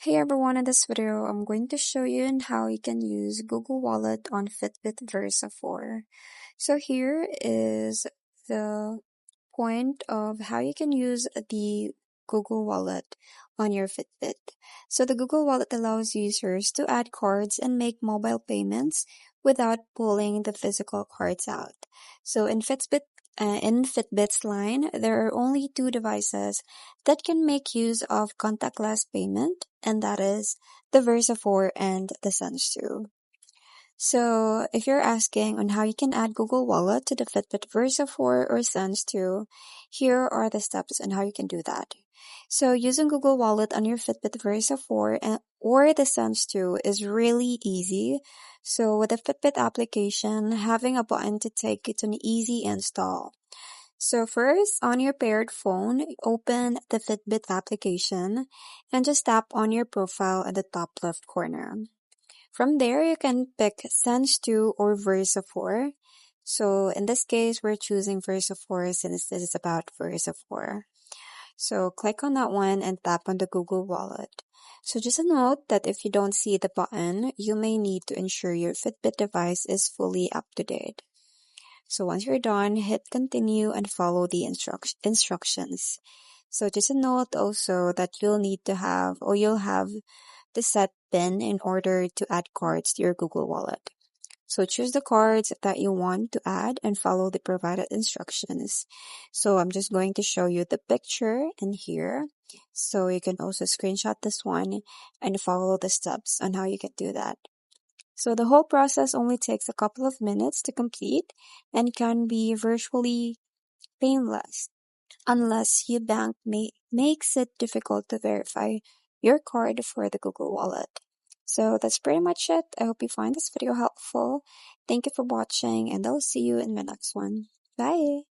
Hey everyone, in this video, I'm going to show you on how you can use Google Wallet on Fitbit Versa 4. So here is the point of how you can use the Google Wallet on your Fitbit. So the Google Wallet allows users to add cards and make mobile payments without pulling the physical cards out. So in Fitbit's line, there are only two devices that can make use of contactless payment, and that is the Versa 4 and the Sense 2. So, if you're asking on how you can add Google Wallet to the Fitbit Versa 4 or Sense 2, here are the steps on how you can do that. So, using Google Wallet on your Fitbit Versa 4 or the Sense 2 is really easy. So, with the Fitbit application, having a button to take it to an easy install. So first, on your paired phone, open the Fitbit application and just tap on your profile at the top left corner. From there, you can pick Sense 2 or Versa 4. So in this case, we're choosing Versa 4 since this is about Versa 4. So click on that one and tap on the Google Wallet. So just a note that if you don't see the button, you may need to ensure your Fitbit device is fully up to date. So once you're done, hit continue and follow the instructions. So just a note also that you'll have the set PIN in order to add cards to your Google Wallet. So choose the cards that you want to add and follow the provided instructions. So I'm just going to show you the picture in here. So you can also screenshot this one and follow the steps on how you can do that. So the whole process only takes a couple of minutes to complete and can be virtually painless unless your bank makes it difficult to verify your card for the Google Wallet. So that's pretty much it. I hope you find this video helpful. Thank you for watching and I'll see you in my next one. Bye!